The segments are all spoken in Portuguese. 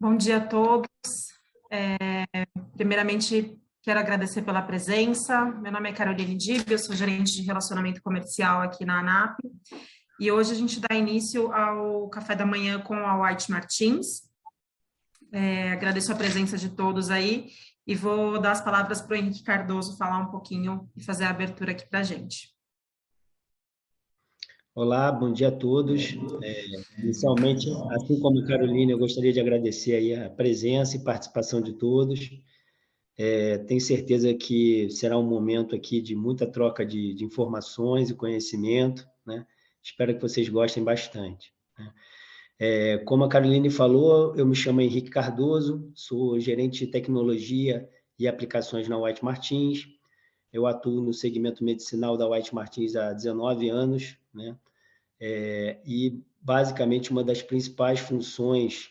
Bom dia a todos. Primeiramente, quero agradecer pela presença. Meu nome é Caroline Dib, eu sou gerente de relacionamento comercial aqui na ANAP. E hoje a gente dá início ao café da manhã com a White Martins. Agradeço a presença de todos aí e vou dar as palavras para o Henrique Cardoso falar um pouquinho e fazer a abertura aqui para a gente. Olá, bom dia a todos. Inicialmente, assim como a Carolina, eu gostaria de agradecer aí a presença e participação de todos. Tenho certeza que será um momento aqui de muita troca de informações e conhecimento, né? Espero que vocês gostem bastante, né? Como a Caroline falou, eu me chamo Henrique Cardoso, sou gerente de tecnologia e aplicações na White Martins. Eu atuo no segmento medicinal da White Martins há 19 anos, né? E, basicamente, uma das principais funções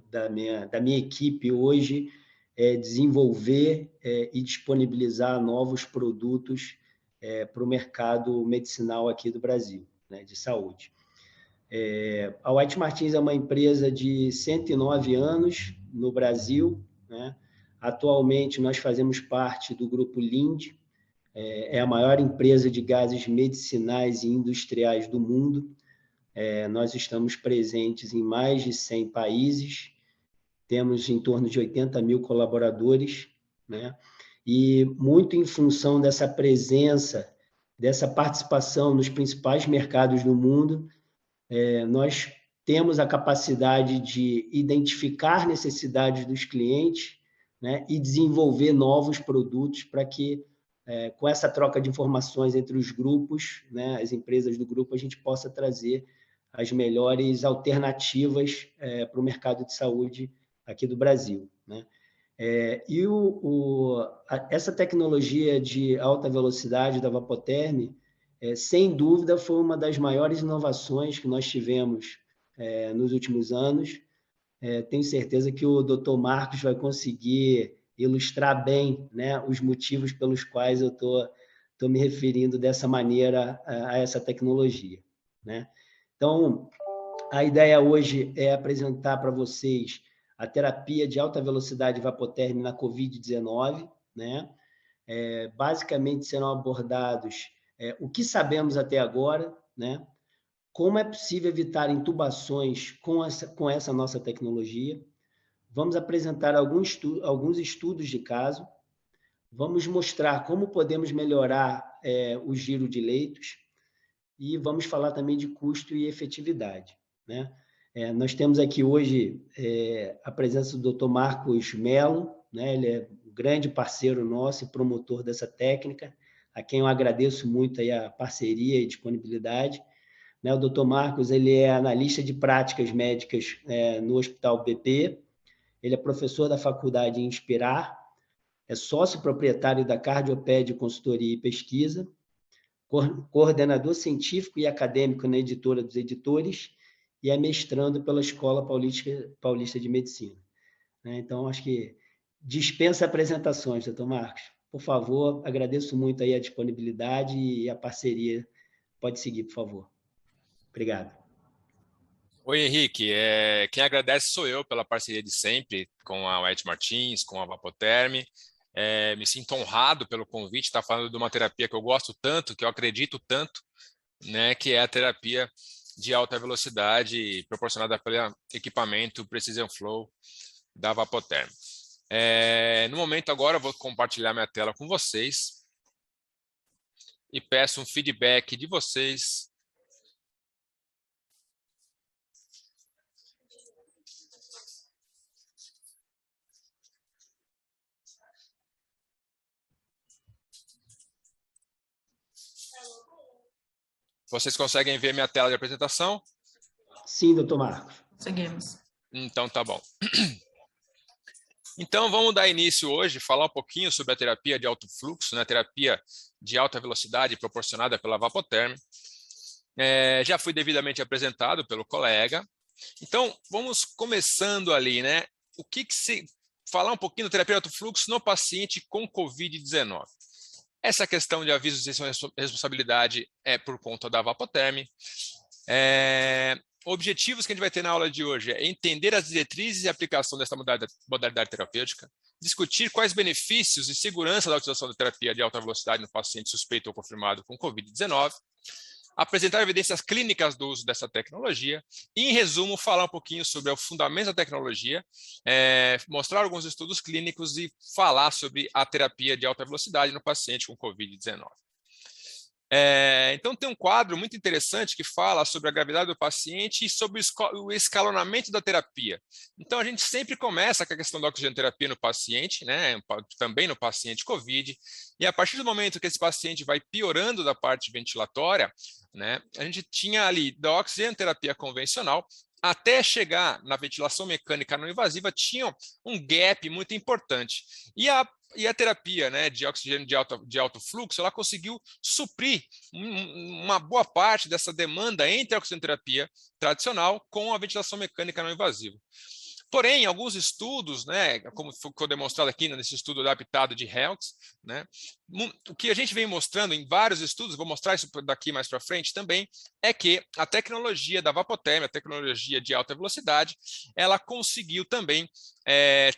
da minha equipe hoje é desenvolver e disponibilizar novos produtos para o mercado medicinal aqui do Brasil, né, de saúde. A White Martins é uma empresa de 109 anos no Brasil, né? Atualmente, nós fazemos parte do grupo Lind, é a maior empresa de gases medicinais e industriais do mundo. Nós estamos presentes em mais de 100 países, temos em torno de 80 mil colaboradores, né? E muito em função dessa presença, dessa participação nos principais mercados do mundo, nós temos a capacidade de identificar necessidades dos clientes, né? E desenvolver novos produtos para que, com essa troca de informações entre os grupos, né, as empresas do grupo, a gente possa trazer as melhores alternativas para o mercado de saúde aqui do Brasil, né? Essa tecnologia de alta velocidade da Vapoterm, sem dúvida, foi uma das maiores inovações que nós tivemos nos últimos anos. Tenho certeza que o Dr. Marcos vai conseguir ilustrar bem, né, os motivos pelos quais eu estou me referindo dessa maneira a essa tecnologia, né? Então, a ideia hoje é apresentar para vocês a terapia de alta velocidade Vapoterm na COVID-19, né? Basicamente serão abordados o que sabemos até agora, né? Como é possível evitar intubações com essa nossa tecnologia. Vamos apresentar alguns estudos de caso, vamos mostrar como podemos melhorar o giro de leitos e vamos falar também de custo e efetividade, né? Nós temos aqui hoje a presença do Dr. Marcos Mello, né? Ele é um grande parceiro nosso e promotor dessa técnica, a quem eu agradeço muito aí a parceria e disponibilidade, né? O Dr. Marcos, ele é analista de práticas médicas no Hospital BP, ele é professor da faculdade Inspirar, é sócio proprietário da Cardioped Consultoria e Pesquisa, coordenador científico e acadêmico na Editora dos Editores e é mestrando pela Escola Paulista de Medicina. Então, acho que dispensa apresentações, doutor Marcos. Por favor, agradeço muito aí a disponibilidade e a parceria. Pode seguir, por favor. Obrigado. Oi, Henrique. Quem agradece sou eu pela parceria de sempre com a White Martins, com a Vapoterm. Me sinto honrado pelo convite, estar falando de uma terapia que eu gosto tanto, que eu acredito tanto, né, que é a terapia de alta velocidade proporcionada pelo equipamento Precision Flow da Vapoterm. No momento agora eu vou compartilhar minha tela com vocês e peço um feedback de vocês. Vocês conseguem ver minha tela de apresentação? Sim, doutor Marcos. Conseguimos. Então, tá bom. Então, vamos dar início hoje, falar um pouquinho sobre a terapia de alto fluxo, né? A terapia de alta velocidade proporcionada pela Vapoterm. Já fui devidamente apresentado pelo colega. Então, vamos começando ali, né? Falar um pouquinho da terapia de alto fluxo no paciente com COVID-19. Essa questão de avisos de responsabilidade é por conta da Vapoterm. objetivos que a gente vai ter na aula de hoje é entender as diretrizes e aplicação dessa modalidade terapêutica, discutir quais benefícios e segurança da utilização da terapia de alta velocidade no paciente suspeito ou confirmado com COVID-19, apresentar evidências clínicas do uso dessa tecnologia e, em resumo, falar um pouquinho sobre o fundamento da tecnologia, mostrar alguns estudos clínicos e falar sobre a terapia de alta velocidade no paciente com COVID-19. Então, tem um quadro muito interessante que fala sobre a gravidade do paciente e sobre o escalonamento da terapia. Então, a gente sempre começa com a questão da oxigenoterapia no paciente, né, também no paciente COVID, e a partir do momento que esse paciente vai piorando da parte ventilatória, né, a gente tinha ali da oxigenoterapia convencional até chegar na ventilação mecânica não invasiva, tinha um gap muito importante. E a terapia, né, de oxigênio de alto fluxo, ela conseguiu suprir uma boa parte dessa demanda entre a oxigenoterapia tradicional com a ventilação mecânica não invasiva. Porém, alguns estudos, né, como foi demonstrado aqui nesse estudo adaptado de Helks, né, o que a gente vem mostrando em vários estudos, vou mostrar isso daqui mais para frente também, é que a tecnologia da vapotérmia, a tecnologia de alta velocidade, ela conseguiu também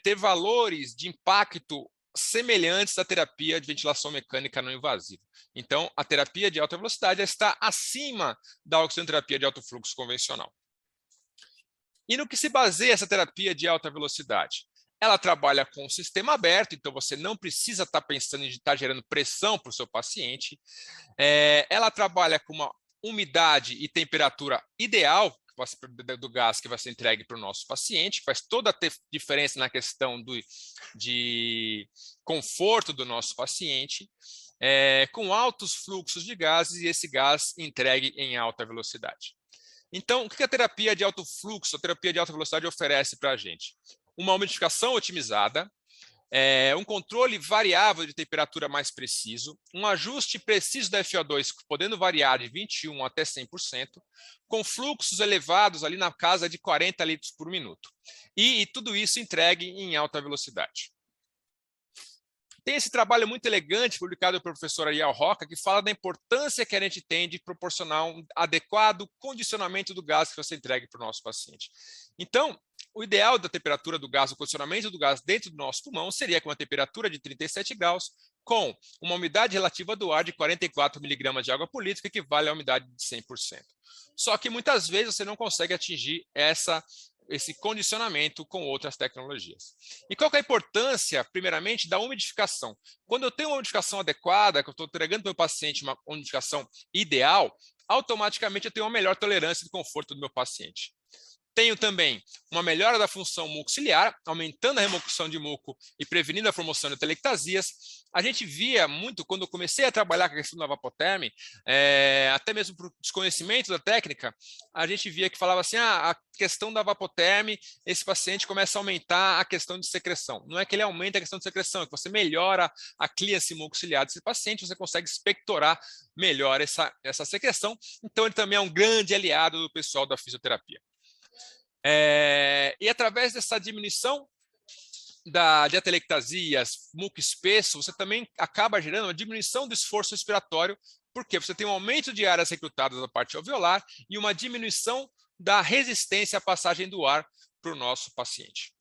ter valores de impacto semelhantes à terapia de ventilação mecânica não invasiva. Então, a terapia de alta velocidade está acima da oxigenoterapia de alto fluxo convencional. E no que se baseia essa terapia de alta velocidade? Ela trabalha com um sistema aberto, então você não precisa estar pensando em estar gerando pressão para o seu paciente. Ela trabalha com uma umidade e temperatura ideal do gás que vai ser entregue para o nosso paciente, faz toda a diferença na questão de conforto do nosso paciente, com altos fluxos de gases e esse gás entregue em alta velocidade. Então, o que a terapia de alto fluxo, a terapia de alta velocidade oferece para a gente? Uma umidificação otimizada, um controle variável de temperatura mais preciso, um ajuste preciso da FO2, podendo variar de 21% até 100%, com fluxos elevados ali na casa de 40 litros por minuto. E tudo isso entregue em alta velocidade. Tem esse trabalho muito elegante publicado pelo professor Ariel Roca, que fala da importância que a gente tem de proporcionar um adequado condicionamento do gás que vai ser entregue para o nosso paciente. Então, o ideal da temperatura do gás, o condicionamento do gás dentro do nosso pulmão seria com uma temperatura de 37 graus, com uma umidade relativa do ar de 44 miligramas de água por litro, que equivale à umidade de 100%. Só que muitas vezes você não consegue atingir esse condicionamento com outras tecnologias. E qual que é a importância, primeiramente, da umidificação? Quando eu tenho uma umidificação adequada, que eu estou entregando para o meu paciente uma umidificação ideal, automaticamente eu tenho uma melhor tolerância e conforto do meu paciente. Tenho também uma melhora da função muco ciliar, aumentando a remoção de muco e prevenindo a formação de telectasias. A gente via muito, quando eu comecei a trabalhar com a questão da vapotérmia, até mesmo por desconhecimento da técnica, a gente via que falava assim, a questão da vapotérmia, esse paciente começa a aumentar a questão de secreção. Não é que ele aumenta a questão de secreção, é que você melhora a clearance mucociliar desse paciente, você consegue expectorar melhor essa secreção. Então, ele também é um grande aliado do pessoal da fisioterapia. E através dessa diminuição de atelectasias, muco espesso, você também acaba gerando uma diminuição do esforço respiratório, porque você tem um aumento de áreas recrutadas da parte alveolar e uma diminuição da resistência à passagem do ar para o nosso paciente.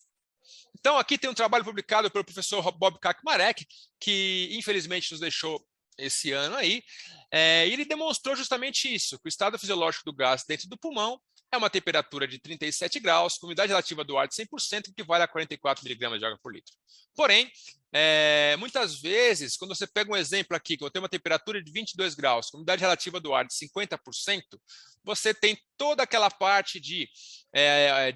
Então, aqui tem um trabalho publicado pelo professor Bob Kaczmarek, que infelizmente nos deixou esse ano aí, e ele demonstrou justamente isso, que o estado fisiológico do gás dentro do pulmão é uma temperatura de 37 graus, com umidade relativa do ar de 100%, que equivale a 44 miligramas de água por litro. Porém, muitas vezes, quando você pega um exemplo aqui, que eu tenho uma temperatura de 22 graus, com umidade relativa do ar de 50%, você tem toda aquela parte de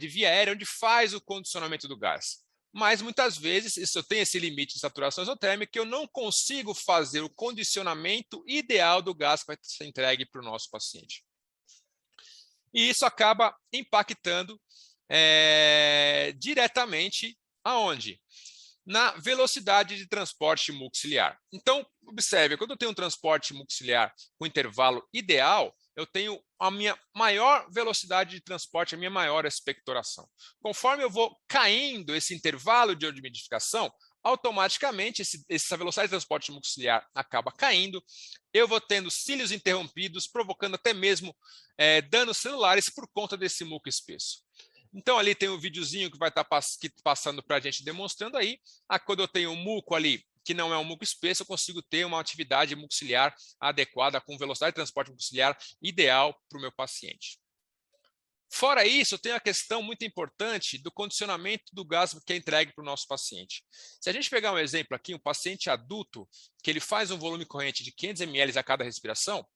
via aérea onde faz o condicionamento do gás. Mas muitas vezes, eu tenho esse limite de saturação isotérmica que eu não consigo fazer o condicionamento ideal do gás que vai ser entregue para o nosso paciente. E isso acaba impactando diretamente aonde? Na velocidade de transporte mucociliar. Então, observe, quando eu tenho um transporte mucociliar com intervalo ideal, eu tenho a minha maior velocidade de transporte, a minha maior expectoração. Conforme eu vou caindo esse intervalo de umidificação, automaticamente essa velocidade de transporte muco ciliar acaba caindo, eu vou tendo cílios interrompidos, provocando até mesmo danos celulares por conta desse muco espesso. Então, ali tem um videozinho que vai estar passando para a gente demonstrando aí. Quando eu tenho um muco ali, que não é um muco espesso, eu consigo ter uma atividade mucociliar adequada, com velocidade de transporte mucociliar ideal para o meu paciente. Fora isso, tem a questão muito importante do condicionamento do gás que é entregue para o nosso paciente. Se a gente pegar um exemplo aqui, um paciente adulto, que ele faz um volume corrente de 500 ml a cada respiração,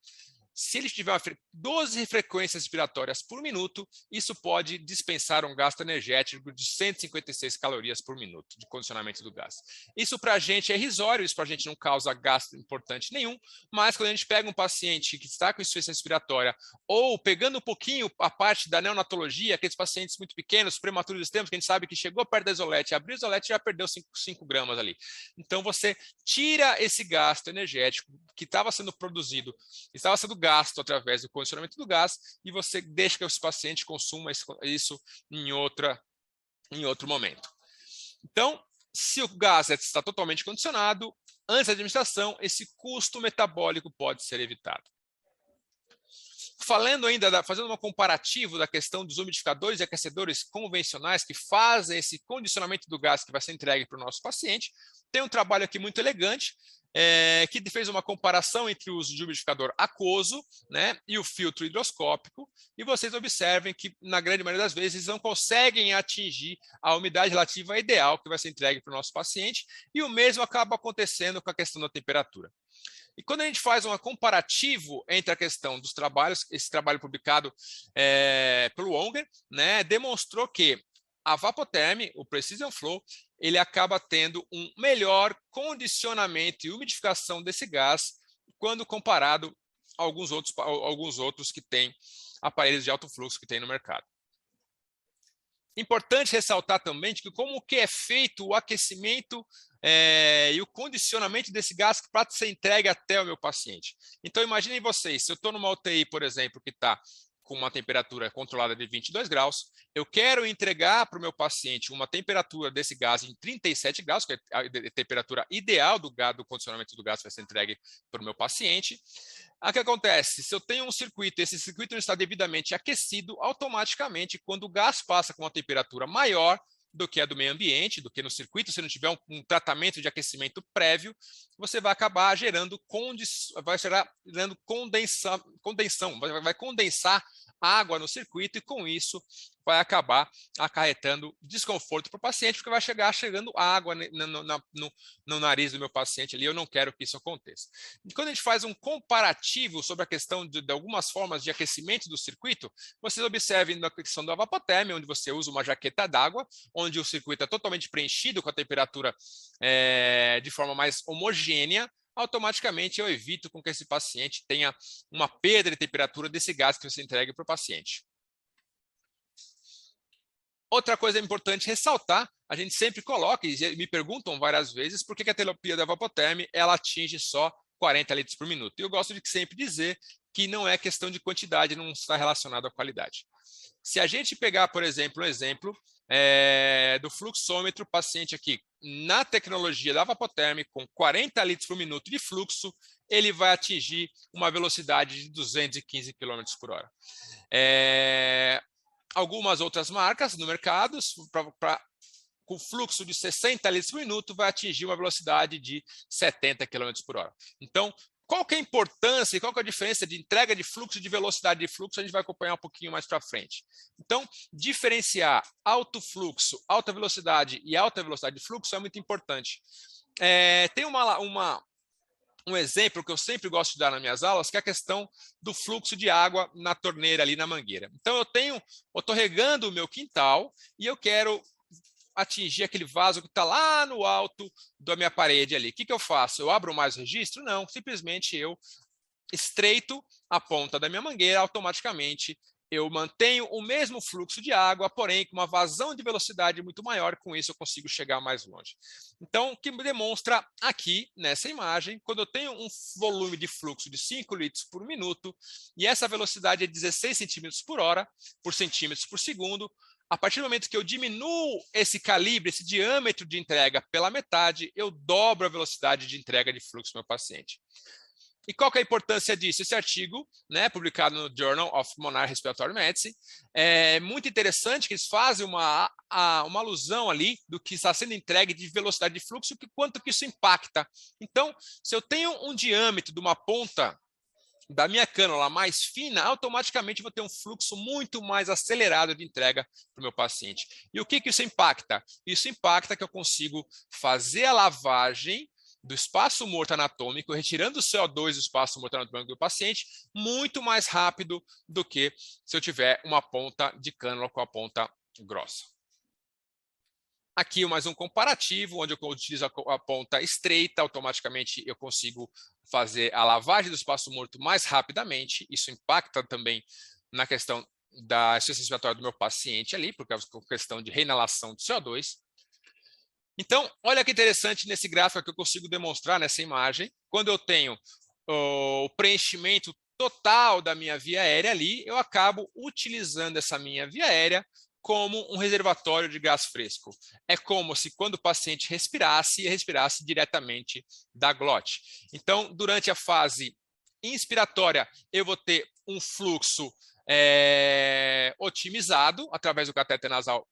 se ele tiver 12 frequências respiratórias por minuto, isso pode dispensar um gasto energético de 156 calorias por minuto de condicionamento do gás. Isso para a gente é irrisório, isso para a gente não causa gasto importante nenhum, mas quando a gente pega um paciente que está com insuficiência respiratória, ou pegando um pouquinho a parte da neonatologia, aqueles pacientes muito pequenos, prematuros extremos, que a gente sabe que chegou perto da isolete, abriu a isolete e já perdeu 5 gramas ali. Então você tira esse gasto energético que estava sendo produzido, estava sendo gasto através do condicionamento do gás, e você deixa que os pacientes consumam isso em outro momento. Então, se o gás está totalmente condicionado, antes da administração, esse custo metabólico pode ser evitado. Falando ainda, fazendo um comparativo da questão dos umidificadores e aquecedores convencionais que fazem esse condicionamento do gás que vai ser entregue para o nosso paciente, tem um trabalho aqui muito elegante, que fez uma comparação entre o uso de umidificador aquoso, né, e o filtro hidroscópico, e vocês observem que, na grande maioria das vezes, eles não conseguem atingir a umidade relativa ideal que vai ser entregue para o nosso paciente, e o mesmo acaba acontecendo com a questão da temperatura. E quando a gente faz um comparativo entre a questão dos trabalhos, esse trabalho publicado pelo Unger, né, demonstrou que a Vapotherm, o Precision Flow, ele acaba tendo um melhor condicionamento e umidificação desse gás quando comparado a alguns outros que têm aparelhos de alto fluxo que tem no mercado. Importante ressaltar também que como que é feito o aquecimento e o condicionamento desse gás para ser entregue até o meu paciente. Então, imaginem vocês, se eu estou numa UTI, por exemplo, que está com uma temperatura controlada de 22 graus, eu quero entregar para o meu paciente uma temperatura desse gás em 37 graus, que é a temperatura ideal do condicionamento do gás que vai ser entregue para o meu paciente. O que acontece? Se eu tenho um circuito, esse circuito não está devidamente aquecido, automaticamente, quando o gás passa com uma temperatura maior do que a do meio ambiente, do que no circuito, se não tiver um tratamento de aquecimento prévio, você vai acabar gerando condensação, vai condensar água no circuito, e com isso vai acabar acarretando desconforto para o paciente, porque vai chegando água no nariz do meu paciente ali. Eu não quero que isso aconteça. E quando a gente faz um comparativo sobre a questão de algumas formas de aquecimento do circuito, vocês observem na questão da Vapotherm, onde você usa uma jaqueta d'água, onde o circuito é totalmente preenchido com a temperatura de forma mais homogênea, automaticamente eu evito com que esse paciente tenha uma perda de temperatura desse gás que você entrega para o paciente. Outra coisa importante ressaltar, a gente sempre coloca, e me perguntam várias vezes, por que a terapia da Vapotherm ela atinge só 40 litros por minuto. E eu gosto de sempre dizer que não é questão de quantidade, não está relacionado à qualidade. Se a gente pegar, por exemplo, um exemplo do fluxômetro, paciente aqui na tecnologia da Vapotherm com 40 litros por minuto de fluxo, ele vai atingir uma velocidade de 215 km por hora. Algumas outras marcas no mercado, com fluxo de 60 litros por minuto, vai atingir uma velocidade de 70 km por hora. Então, qual que é a importância e qual que é a diferença de entrega de fluxo e de velocidade de fluxo? A gente vai acompanhar um pouquinho mais para frente. Então, diferenciar alto fluxo, alta velocidade e alta velocidade de fluxo é muito importante. Tem um exemplo que eu sempre gosto de dar nas minhas aulas, que é a questão do fluxo de água na torneira, ali na mangueira. Então, eu estou regando o meu quintal e eu quero atingir aquele vaso que está lá no alto da minha parede ali. O que eu faço? Eu abro mais o registro? Não, simplesmente eu estreito a ponta da minha mangueira, automaticamente eu mantenho o mesmo fluxo de água, porém com uma vazão de velocidade muito maior, com isso eu consigo chegar mais longe. Então, o que me demonstra aqui, nessa imagem, quando eu tenho um volume de fluxo de 5 litros por minuto, e essa velocidade é 16 centímetros por hora, por centímetros por segundo, a partir do momento que eu diminuo esse calibre, esse diâmetro de entrega pela metade, eu dobro a velocidade de entrega de fluxo do meu paciente. E qual que é a importância disso? Esse artigo, né, publicado no Journal of Pulmonary Respiratory Medicine, é muito interessante que eles fazem uma alusão ali do que está sendo entregue de velocidade de fluxo e quanto que isso impacta. Então, se eu tenho um diâmetro de uma ponta da minha cânula mais fina, automaticamente vou ter um fluxo muito mais acelerado de entrega para o meu paciente. E o que isso impacta? Isso impacta que eu consigo fazer a lavagem do espaço morto anatômico, retirando o CO2 do espaço morto anatômico do paciente, muito mais rápido do que se eu tiver uma ponta de cânula com a ponta grossa. Aqui mais um comparativo, onde eu utilizo a ponta estreita, automaticamente eu consigo fazer a lavagem do espaço morto mais rapidamente. Isso impacta também na questão da insuficiência respiratória do meu paciente ali, porque é uma questão de reinalação de CO2. Então, olha que interessante nesse gráfico que eu consigo demonstrar nessa imagem. Quando eu tenho o preenchimento total da minha via aérea ali, eu acabo utilizando essa minha via aérea como um reservatório de gás fresco. É como se quando o paciente respirasse diretamente da glote. Então, durante a fase inspiratória, eu vou ter um fluxo otimizado através do cateter nasal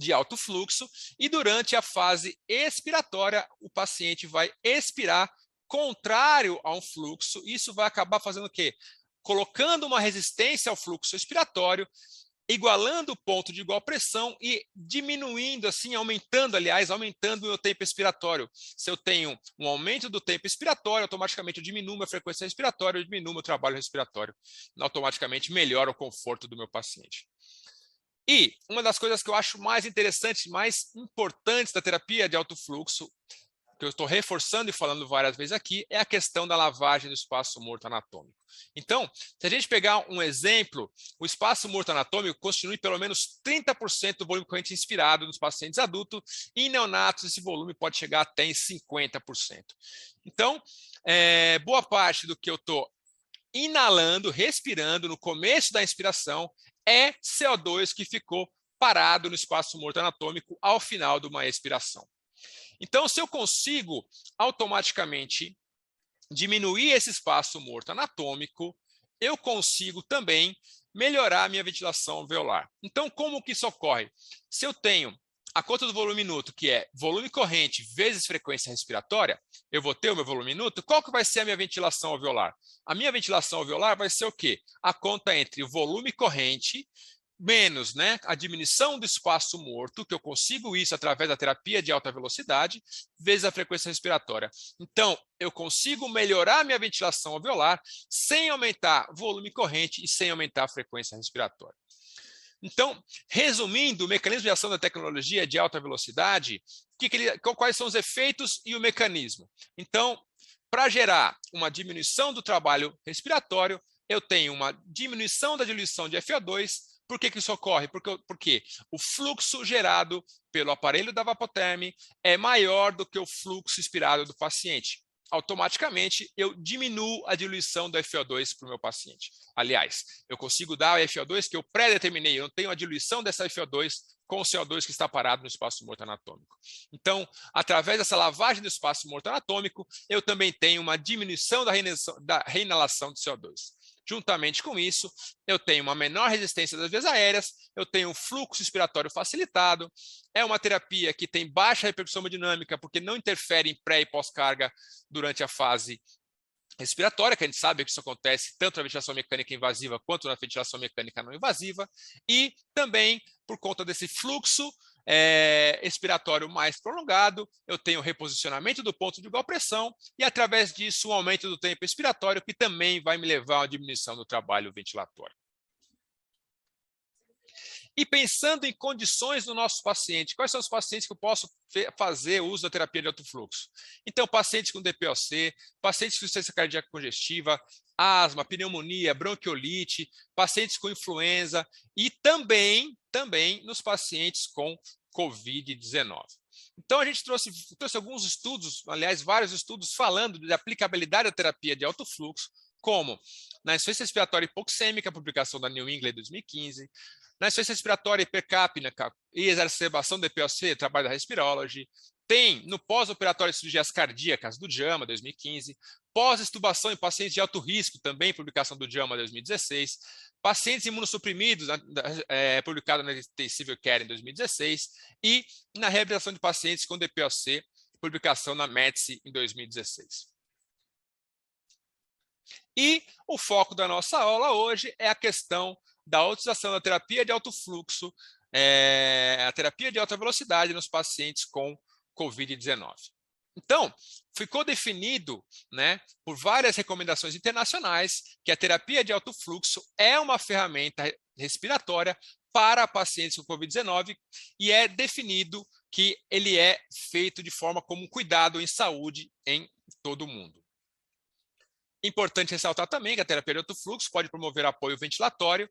de alto fluxo, e durante a fase expiratória, o paciente vai expirar contrário a um fluxo. Isso vai acabar fazendo o quê? Colocando uma resistência ao fluxo expiratório, igualando o ponto de igual pressão e diminuindo, assim, aumentando o meu tempo expiratório. Se eu tenho um aumento do tempo expiratório, automaticamente eu diminuo minha frequência respiratória, eu diminuo meu trabalho respiratório, automaticamente melhora o conforto do meu paciente. E uma das coisas que eu acho mais interessantes, mais importantes da terapia de alto fluxo, que eu estou reforçando e falando várias vezes aqui, é a questão da lavagem do espaço morto anatômico. Então, se a gente pegar um exemplo, o espaço morto anatômico constitui pelo menos 30% do volume corrente inspirado nos pacientes adultos, e em neonatos esse volume pode chegar até em 50%. Então, boa parte do que eu estou inalando, respirando no começo da inspiração é CO2 que ficou parado no espaço morto anatômico ao final de uma expiração. Então, se eu consigo automaticamente diminuir esse espaço morto anatômico, eu consigo também melhorar a minha ventilação alveolar. Então, como que isso ocorre? Se eu tenho a conta do volume minuto, que é volume corrente vezes frequência respiratória, eu vou ter o meu volume minuto. Qual que vai ser a minha ventilação alveolar? A minha ventilação alveolar vai ser o quê? A conta entre o volume corrente menos, né, a diminuição do espaço morto, que eu consigo isso através da terapia de alta velocidade, vezes a frequência respiratória. Então, eu consigo melhorar a minha ventilação alveolar sem aumentar volume corrente e sem aumentar a frequência respiratória. Então, resumindo, o mecanismo de ação da tecnologia de alta velocidade, quais são os efeitos e o mecanismo? Então, para gerar uma diminuição do trabalho respiratório, eu tenho uma diminuição da diluição de FO2. Por que isso ocorre? Porque o fluxo gerado pelo aparelho da Vapotherm é maior do que o fluxo expirado do paciente. Automaticamente, eu diminuo a diluição do FO2 para o meu paciente. Aliás, eu consigo dar o FO2 que eu pré-determinei, eu não tenho a diluição dessa FO2 com o CO2 que está parado no espaço morto anatômico. Então, através dessa lavagem do espaço morto anatômico, eu também tenho uma diminuição da reinalação de CO2. Juntamente com isso, eu tenho uma menor resistência das vias aéreas, eu tenho um fluxo expiratório facilitado, é uma terapia que tem baixa repercussão hemodinâmica, porque não interfere em pré e pós-carga durante a fase respiratória, que a gente sabe que isso acontece tanto na ventilação mecânica invasiva quanto na ventilação mecânica não invasiva, e também por conta desse fluxo expiratório mais prolongado, eu tenho reposicionamento do ponto de igual pressão e, através disso, um aumento do tempo expiratório, que também vai me levar a uma diminuição do trabalho ventilatório. E pensando em condições do nosso paciente, quais são os pacientes que eu posso fazer uso da terapia de alto fluxo? Então, pacientes com DPOC, pacientes com insuficiência cardíaca congestiva, asma, pneumonia, bronquiolite, pacientes com influenza e também nos pacientes com COVID-19. Então, a gente trouxe alguns estudos, aliás, vários estudos falando da aplicabilidade da terapia de alto fluxo como na insuficiência respiratória hipoxêmica, publicação da New England 2015, na insuficiência respiratória hipercapnia e exacerbação do POC, trabalho da Respirology, tem no pós-operatório de cirurgias cardíacas do JAMA 2015, pós-extubação em pacientes de alto risco, também publicação do JAMA 2016, pacientes imunossuprimidos, publicado na Intensive Care em 2016, e na reabilitação de pacientes com DPOC, publicação na MEDSI em 2016. E o foco da nossa aula hoje é a questão da utilização da terapia de alto fluxo, a terapia de alta velocidade nos pacientes com COVID-19. Então, ficou definido, né, por várias recomendações internacionais que a terapia de alto fluxo é uma ferramenta respiratória para pacientes com COVID-19 e é definido que ele é feito de forma como um cuidado em saúde em todo o mundo. Importante ressaltar também que a terapia de alto fluxo pode promover apoio ventilatório,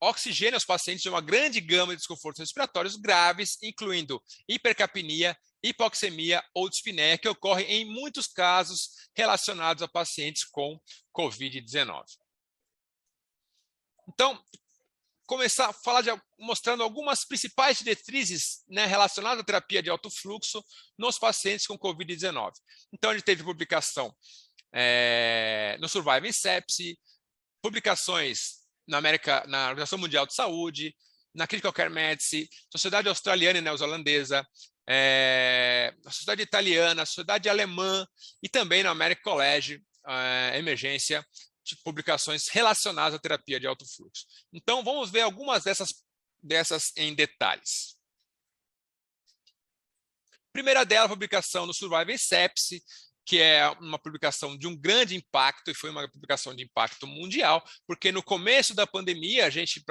oxigênio aos pacientes de uma grande gama de desconfortos respiratórios graves, incluindo hipercapnia, hipoxemia ou dispneia, que ocorrem em muitos casos relacionados a pacientes com COVID-19. Então, começar a falar mostrando algumas principais diretrizes, né, relacionadas à terapia de alto fluxo nos pacientes com COVID-19. Então, a gente teve publicação no Surviving Sepsis, publicações na Organização Mundial de Saúde, na Critical Care Medicine, Sociedade Australiana e Neozelandesa, a Sociedade Italiana, a Sociedade Alemã e também na American College Emergência, de publicações relacionadas à terapia de alto fluxo. Então, vamos ver algumas dessas em detalhes. Primeira dela, a publicação no Surviving Sepsis, que é uma publicação de um grande impacto, e foi uma publicação de impacto mundial, porque no começo da pandemia, a gente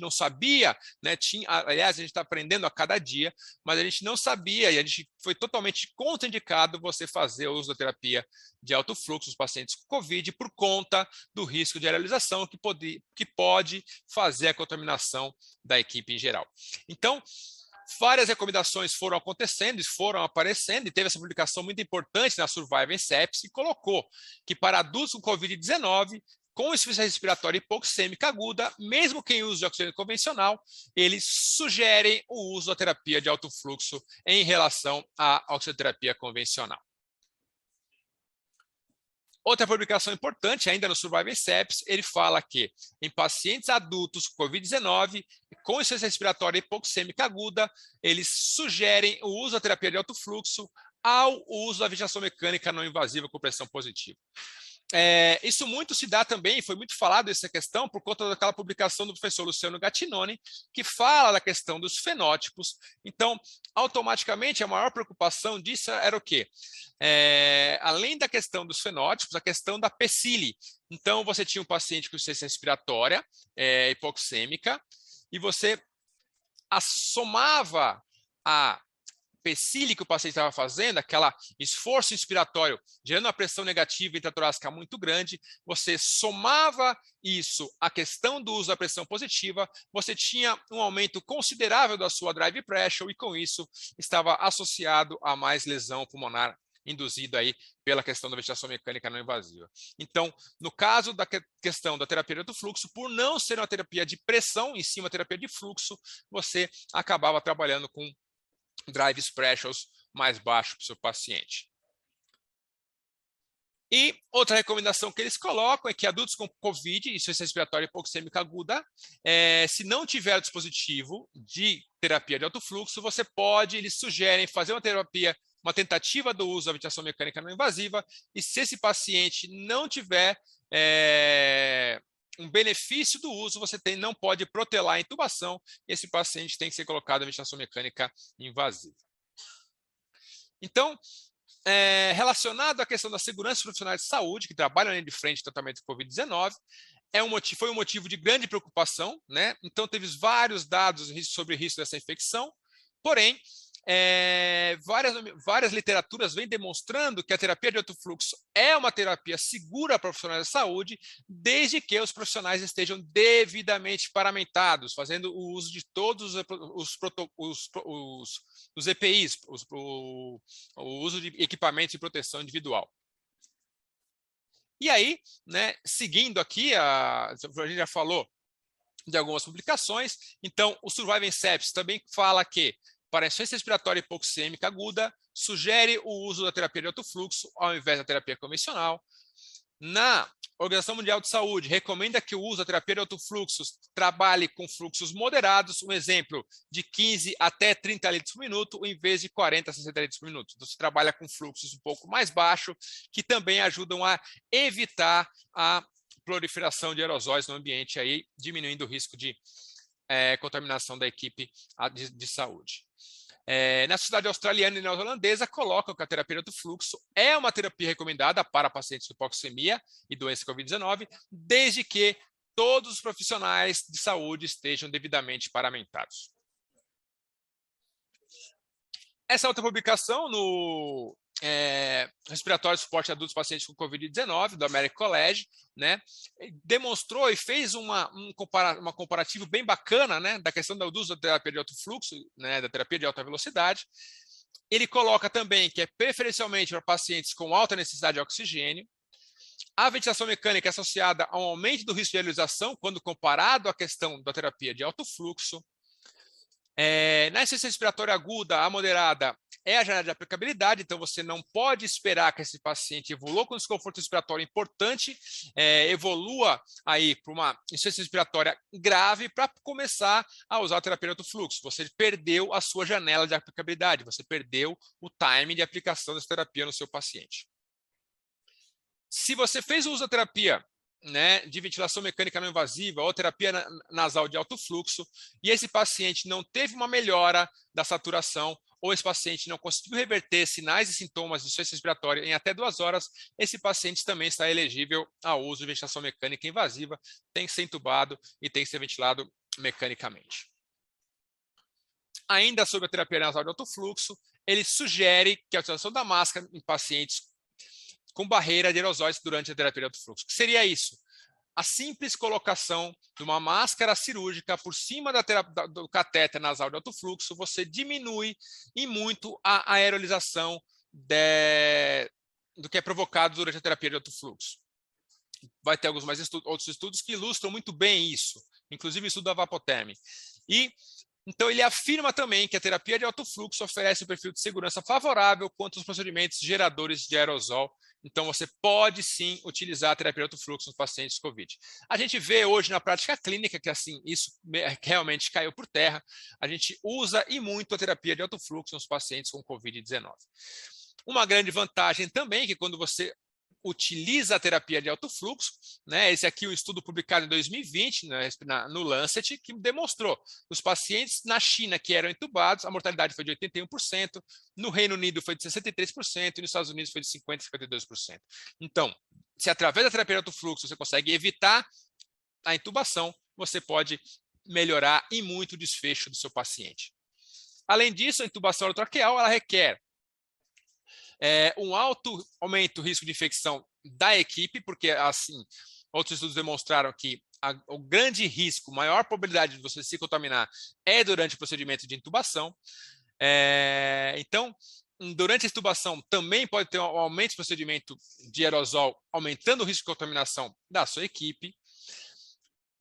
não sabia, né, aliás, a gente está aprendendo a cada dia, mas a gente não sabia, e a gente foi totalmente contraindicado você fazer o uso da terapia de alto fluxo nos pacientes com COVID, por conta do risco de aerolização que pode fazer a contaminação da equipe em geral. Então, várias recomendações foram acontecendo, foram aparecendo, e teve essa publicação muito importante na Surviving Sepsis, que colocou que para adultos com COVID-19, com insuficiência respiratória hipoxêmica aguda, mesmo quem usa de oxigênio convencional, eles sugerem o uso da terapia de alto fluxo em relação à oxigenoterapia convencional. Outra publicação importante, ainda no Surviving Sepsis, ele fala que em pacientes adultos com COVID-19, com insuficiência respiratória hipoxêmica aguda, eles sugerem o uso da terapia de alto fluxo ao uso da ventilação mecânica não invasiva com pressão positiva. Isso muito se dá também, foi muito falado essa questão por conta daquela publicação do professor Luciano Gattinoni, que fala da questão dos fenótipos. Então, automaticamente, a maior preocupação disso era o quê? Além da questão dos fenótipos, a questão da PECILI. Então, você tinha um paciente com insuficiência respiratória hipoxêmica, e você somava a PECILI que o paciente estava fazendo, aquele esforço inspiratório, gerando uma pressão negativa intratorácica muito grande, você somava isso à questão do uso da pressão positiva, você tinha um aumento considerável da sua drive pressure, e com isso estava associado a mais lesão pulmonar induzida aí pela questão da ventilação mecânica não invasiva. Então, no caso da questão da terapia de alto fluxo, por não ser uma terapia de pressão, em si uma terapia de fluxo, você acabava trabalhando com drive pressures mais baixos para o seu paciente. E outra recomendação que eles colocam é que adultos com COVID, insuficiência respiratória hipoxêmica aguda, se não tiver dispositivo de terapia de alto fluxo, eles sugerem fazer uma tentativa do uso da ventilação mecânica não invasiva, e se esse paciente não tiver um benefício do uso, você não pode protelar a intubação, e esse paciente tem que ser colocado em ventilação mecânica invasiva. Então, relacionado à questão da segurança profissional de saúde, que trabalham na linha de frente de tratamento de COVID-19, foi um motivo de grande preocupação, né? Então, teve vários dados sobre o risco dessa infecção, porém, várias literaturas vêm demonstrando que a terapia de alto fluxo é uma terapia segura para profissionais de saúde, desde que os profissionais estejam devidamente paramentados, fazendo o uso de todos os EPIs, o uso de equipamentos de proteção individual. E aí, né, seguindo aqui, a gente já falou de algumas publicações, então o Surviving Sepsis também fala que para insuficiência respiratória hipoxêmica aguda, sugere o uso da terapia de alto fluxo ao invés da terapia convencional. Na Organização Mundial de Saúde, recomenda que o uso da terapia de alto fluxo trabalhe com fluxos moderados, um exemplo de 15 até 30 litros por minuto, em vez de 40 a 60 litros por minuto. Então, você trabalha com fluxos um pouco mais baixos, que também ajudam a evitar a proliferação de aerosóis no ambiente, aí, diminuindo o risco de contaminação da equipe de saúde. Na Sociedade Australiana e Neozelandesa, colocam que a terapia de alto fluxo é uma terapia recomendada para pacientes com hipoxemia e doença Covid-19, desde que todos os profissionais de saúde estejam devidamente paramentados. Essa outra publicação no Respiratório de Suporte a Adultos Pacientes com Covid-19, do American College, né, demonstrou e fez uma comparativo bem bacana, né, da questão do uso da terapia de alto fluxo, né, da terapia de alta velocidade. Ele coloca também que é preferencialmente para pacientes com alta necessidade de oxigênio. A ventilação mecânica é associada a um aumento do risco de aerolização quando comparado à questão da terapia de alto fluxo. Na insuficiência respiratória aguda, a moderada, é a janela de aplicabilidade, então você não pode esperar que esse paciente evolua com desconforto respiratório importante, evolua aí para uma insuficiência respiratória grave para começar a usar a terapia de alto fluxo. Você perdeu a sua janela de aplicabilidade, você perdeu o time de aplicação dessa terapia no seu paciente. Se você fez o uso da terapia, né, de ventilação mecânica não invasiva ou terapia nasal de alto fluxo, e esse paciente não teve uma melhora da saturação, ou esse paciente não conseguiu reverter sinais e sintomas de insuficiência respiratória em até 2 horas, esse paciente também está elegível ao uso de ventilação mecânica invasiva, tem que ser entubado e tem que ser ventilado mecanicamente. Ainda sobre a terapia nasal de alto fluxo, ele sugere que a utilização da máscara em pacientes com barreira de aerosóis durante a terapia de alto fluxo. O que seria isso? A simples colocação de uma máscara cirúrgica por cima do catéter nasal de alto fluxo, você diminui em muito a aerolização do que é provocado durante a terapia de alto fluxo. Vai ter alguns outros estudos que ilustram muito bem isso, inclusive o estudo da Vapotherm. Então, ele afirma também que a terapia de alto fluxo oferece um perfil de segurança favorável quanto aos procedimentos geradores de aerosol. Então, você pode sim utilizar a terapia de alto fluxo nos pacientes COVID. A gente vê hoje na prática clínica que assim isso realmente caiu por terra. A gente usa e muito a terapia de alto fluxo nos pacientes com COVID-19. Uma grande vantagem também é que quando você utiliza a terapia de alto fluxo, né? Esse aqui é um estudo publicado em 2020 no Lancet, que demonstrou que os pacientes na China que eram entubados, a mortalidade foi de 81%, no Reino Unido foi de 63% e nos Estados Unidos foi de 50% a 52%. Então, se através da terapia de alto fluxo você consegue evitar a intubação, você pode melhorar e muito o desfecho do seu paciente. Além disso, a intubação orotraqueal ela requer um alto aumento do risco de infecção da equipe, porque assim, outros estudos demonstraram que o grande risco, maior probabilidade de você se contaminar é durante o procedimento de intubação. Então, durante a intubação também pode ter um aumento do procedimento de aerosol, aumentando o risco de contaminação da sua equipe.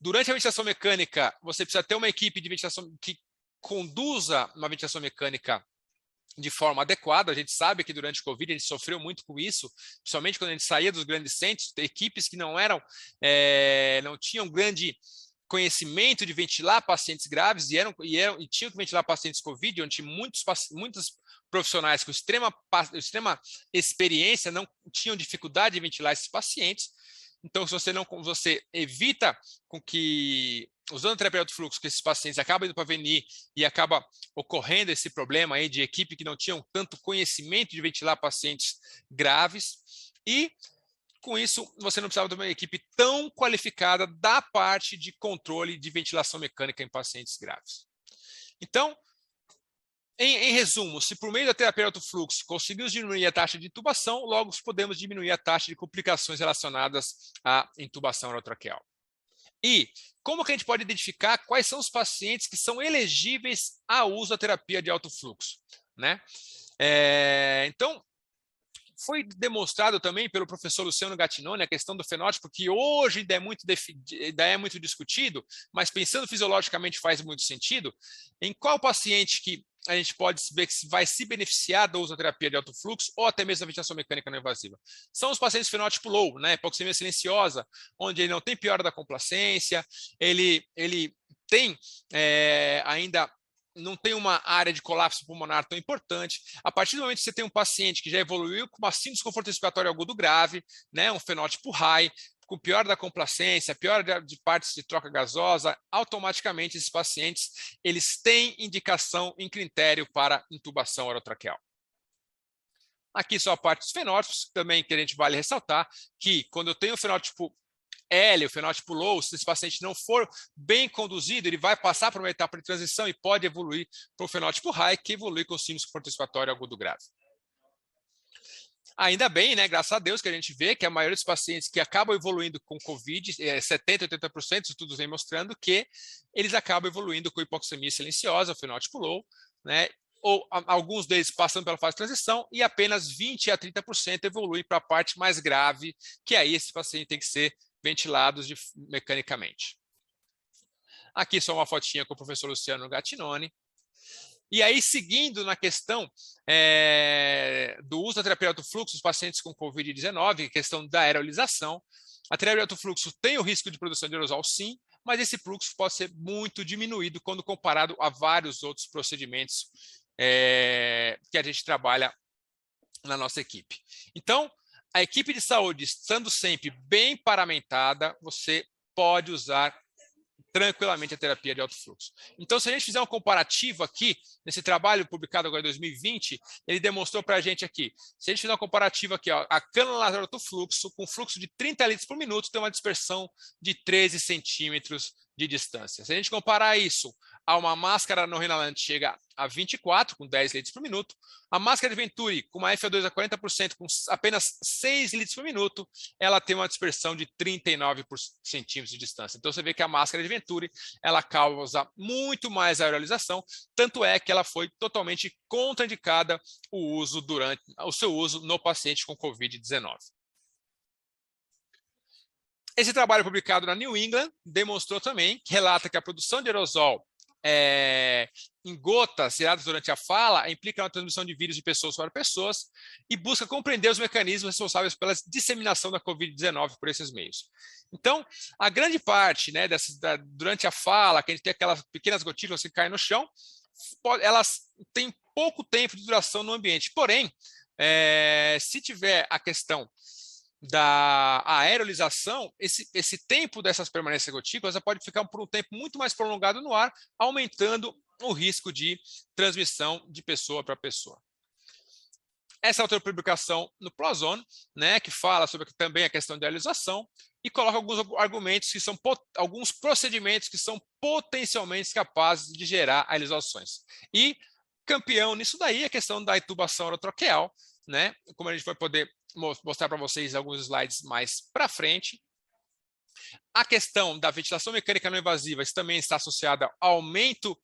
Durante a ventilação mecânica, você precisa ter uma equipe de ventilação que conduza uma ventilação mecânica de forma adequada. A gente sabe que durante o Covid a gente sofreu muito com isso, principalmente quando a gente saía dos grandes centros, equipes que não tinham grande conhecimento de ventilar pacientes graves e tinham que ventilar pacientes Covid, onde muitos profissionais com extrema experiência não tinham dificuldade de ventilar esses pacientes. Então, se você evita com que, usando a terapia de alto fluxo, que esses pacientes acabam indo para a VNI e acaba ocorrendo esse problema aí de equipe que não tinham tanto conhecimento de ventilar pacientes graves, e com isso você não precisava de uma equipe tão qualificada da parte de controle de ventilação mecânica em pacientes graves. Então, em resumo, se por meio da terapia de alto fluxo conseguimos diminuir a taxa de intubação, logo podemos diminuir a taxa de complicações relacionadas à intubação orotraqueal. E como que a gente pode identificar quais são os pacientes que são elegíveis ao uso da terapia de alto fluxo, né? Então, foi demonstrado também pelo professor Luciano Gattinoni a questão do fenótipo, que hoje ainda é muito discutido, mas pensando fisiologicamente faz muito sentido. Em qual paciente que a gente pode ver que vai se beneficiar da usoterapia de alto fluxo ou até mesmo da ventilação mecânica não invasiva? São os pacientes fenótipo low, né? Hipoxemia silenciosa, onde ele não tem piora da complacência, ele tem ainda não tem uma área de colapso pulmonar tão importante. A partir do momento que você tem um paciente que já evoluiu com uma síndrome de desconforto respiratório agudo grave, né, um fenótipo high, com piora da complacência, piora de partes de troca gasosa, automaticamente esses pacientes eles têm indicação em critério para intubação orotraqueal. Aqui só a parte dos fenótipos, também que a gente vale ressaltar, que quando eu tenho o fenótipo L, o fenótipo low, se esse paciente não for bem conduzido, ele vai passar por uma etapa de transição e pode evoluir para o fenótipo high, que evolui com síndrome de desconforto respiratório agudo grave. Ainda bem, né, graças a Deus, que a gente vê que a maioria dos pacientes que acabam evoluindo com COVID, 70%, 80%, os estudos vêm mostrando que eles acabam evoluindo com hipoxemia silenciosa, o fenótipo low, né, ou alguns deles passando pela fase de transição, e apenas 20% a 30% evoluem para a parte mais grave, que aí esse paciente tem que ser ventilados mecanicamente. Aqui só uma fotinha com o professor Luciano Gattinoni. E aí, seguindo na questão do uso da terapia de alto fluxo dos pacientes com COVID-19, questão da aerolização, a terapia de alto fluxo tem o risco de produção de aerosol, sim, mas esse fluxo pode ser muito diminuído quando comparado a vários outros procedimentos que a gente trabalha na nossa equipe. Então, a equipe de saúde, estando sempre bem paramentada, você pode usar tranquilamente a terapia de alto fluxo. Então, se a gente fizer um comparativo aqui, nesse trabalho publicado agora em 2020, ele demonstrou para a gente aqui, se a gente fizer um comparativo aqui, ó, a cânula lateral de alto fluxo, com fluxo de 30 litros por minuto, tem uma dispersão de 13 centímetros de distância. Se a gente comparar isso a uma máscara não inalante, chega a 24, com 10 litros por minuto. A máscara de Venturi, com uma FO2 a 40%, com apenas 6 litros por minuto, ela tem uma dispersão de 39 centímetros de distância. Então, você vê que a máscara de Venturi, ela causa muito mais aerolização, tanto é que ela foi totalmente contraindicada durante o seu uso no paciente com COVID-19. Esse trabalho publicado na New England demonstrou também, que relata que a produção de aerosol em gotas geradas durante a fala implica na transmissão de vírus de pessoas para pessoas e busca compreender os mecanismos responsáveis pela disseminação da COVID-19 por esses meios. Então, a grande parte, né, durante a fala, que a gente tem aquelas pequenas gotículas que caem no chão, elas têm pouco tempo de duração no ambiente. Porém, se tiver a questão da aerolização, esse tempo dessas permanências gotículas pode ficar por um tempo muito mais prolongado no ar, aumentando o risco de transmissão de pessoa para pessoa. Essa outra publicação no PLOS-ONE, né, que fala sobre também a questão de aerolização e coloca alguns argumentos que são alguns procedimentos que são potencialmente capazes de gerar aerolizações. E campeão nisso daí é a questão da intubação orotraqueal, né, como a gente vai poder mostrar para vocês alguns slides mais para frente. A questão da ventilação mecânica não invasiva, isso também está associada ao aumento